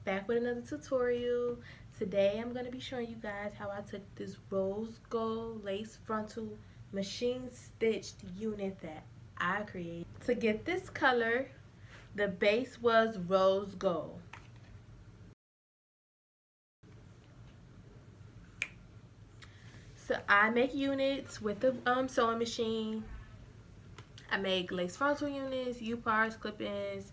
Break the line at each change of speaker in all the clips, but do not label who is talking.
Back with another tutorial. Today I'm going to be showing you guys how I took this rose gold lace frontal machine stitched unit that I created. To get this color, the base was rose gold. So I make units with the sewing machine. I make lace frontal units, U-parts, clip-ins,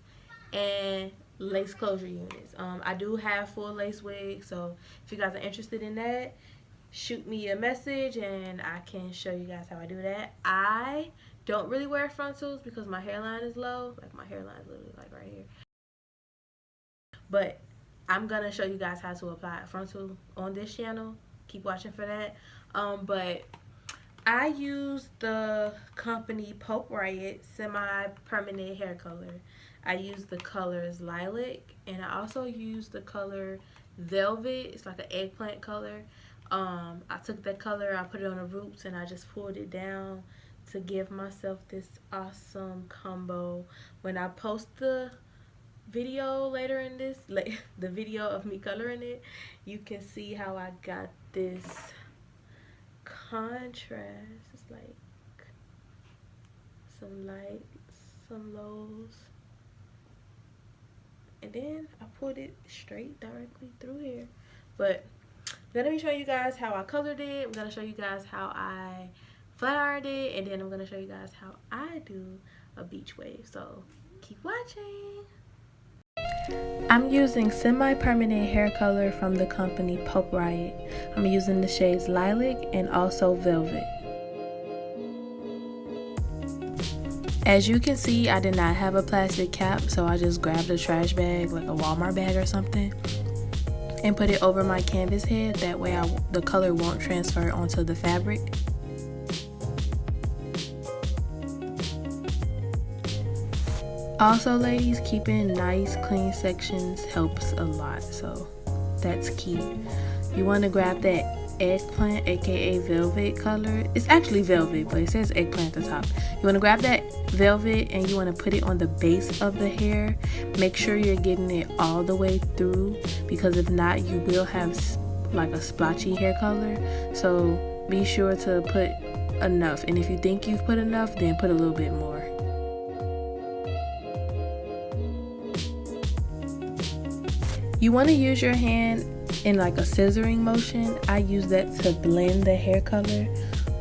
and lace closure units. I do have full lace wigs, so if you guys are interested in that, shoot me a message and I can show you guys how I do that. I don't really wear frontals because my hairline is low. Like, my hairline is literally like right here. But I'm gonna show you guys how to apply a frontal on this channel. Keep watching for that. But I use the company Pope Riot semi-permanent hair color. I use the colors Lilac, and I also use the color Velvet. It's like an eggplant color. I took that color, I put it on the roots, and I just pulled it down to give myself this awesome combo. When I post the video later in this, the video of me coloring it, you can see how I got this contrast. It's like some lights, some lows, and then I put it straight directly through here. But I'm gonna be showing you guys how I colored it. I'm gonna show you guys how I flat ironed it, and then I'm gonna show you guys how I do a beach wave. So keep watching. I'm using semi-permanent hair color from the company Pope Riot. I'm using the shades Lilac and also Velvet. As you can see, I did not have a plastic cap, so I just grabbed a trash bag, like a Walmart bag or something, and put it over my canvas head. That way the color won't transfer onto the fabric. Also, ladies, keeping nice clean sections helps a lot, so that's key. You want to grab that eggplant, aka velvet color. It's actually velvet, but it says eggplant at the top. You want to grab that velvet and you want to put it on the base of the hair. Make sure you're getting it all the way through, because if not, you will have like a splotchy hair color. So be sure to put enough, and if you think you've put enough, then put a little bit more. You want to use your hand in like a scissoring motion. I use that to blend the hair color.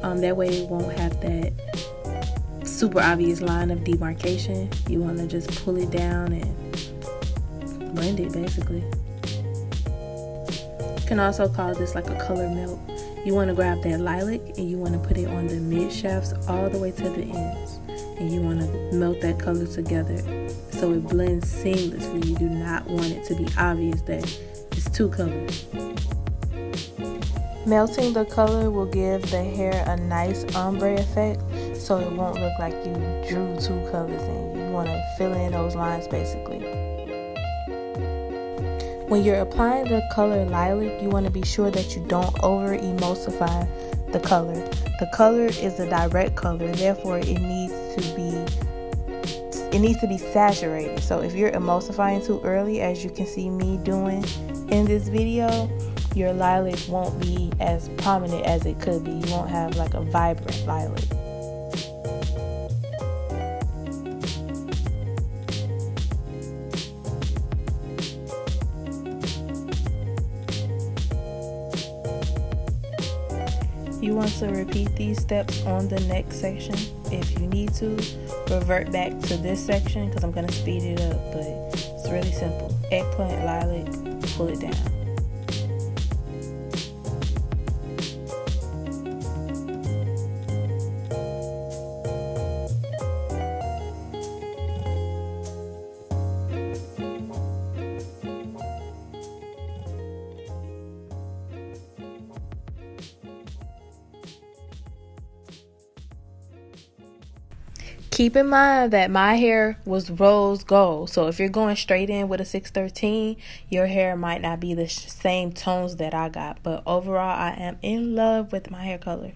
That way it won't have that super obvious line of demarcation. You want to just pull it down and blend it basically. You can also call this like a color melt. You want to grab that lilac and you want to put it on the mid shafts all the way to the ends. And you want to melt that color together so it blends seamlessly. You do not want it to be obvious that it's two colors. Melting the color will give the hair a nice ombre effect, so it won't look like you drew two colors in. You want to fill in those lines basically. When you're applying the color Lilac, you want to be sure that you don't over emulsify the color. The color is a direct color, therefore it needs to be saturated. So if you're emulsifying too early, as you can see me doing in this video, your lilac won't be as prominent as it could be. You won't have like a vibrant lilac. You want to repeat these steps on the next section. If you need to, revert back to this section because I'm going to speed it up, but it's really simple. Eggplant, lilac, pull it down. Keep in mind that my hair was rose gold, so if you're going straight in with a 613, your hair might not be the same tones that I got, but overall I am in love with my hair color.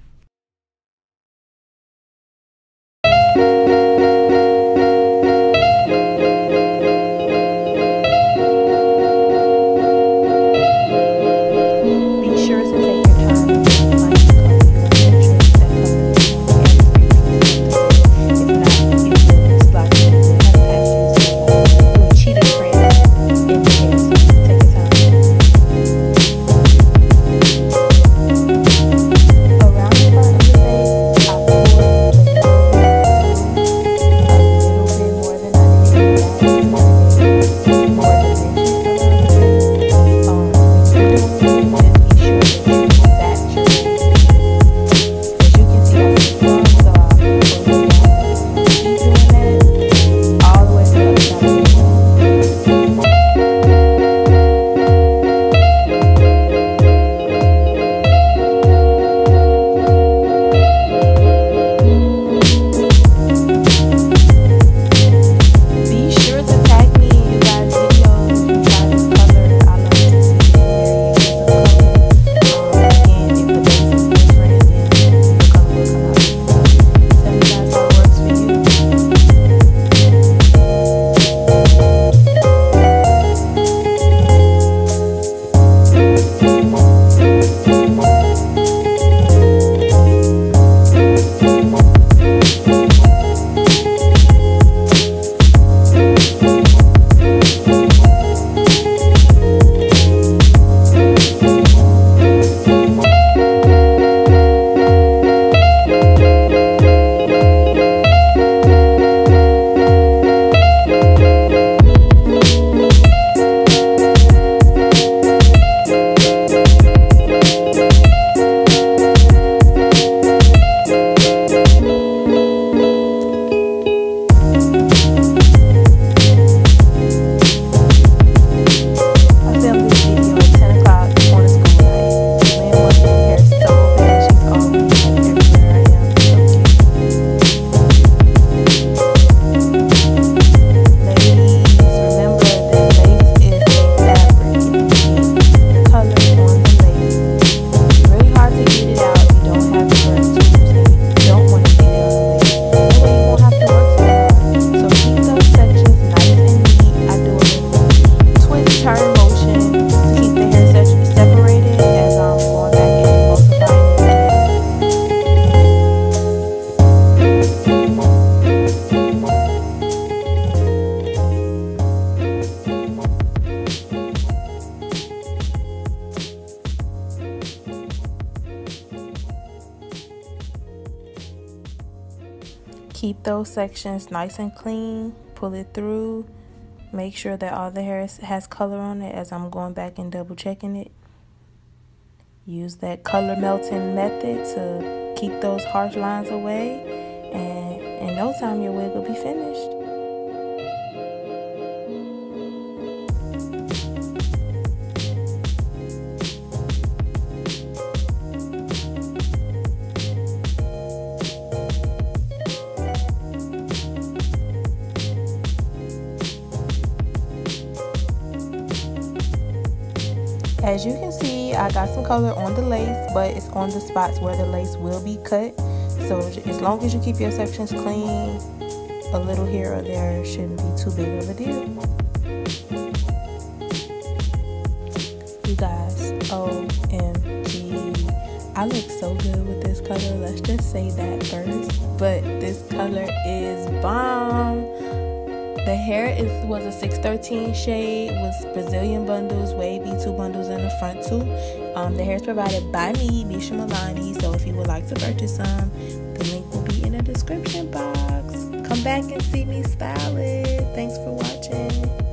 Keep those sections nice and clean. Pull it through. Make sure that all the hair has color on it as I'm going back and double checking it. Use that color melting method to keep those harsh lines away, and in no time your wig will be finished. As you can see, I got some color on the lace, but it's on the spots where the lace will be cut. So as long as you keep your sections clean, a little here or there shouldn't be too big of a deal. You guys, OMG, I look so good with this color. Let's just say that first. But this color is bomb. The hair was a 613 shade with Brazilian bundles, wavy, 2 bundles in the front too. The hair is provided by me, Misha Milani. So if you would like to purchase some, the link will be in the description box. Come back and see me style it. Thanks for watching.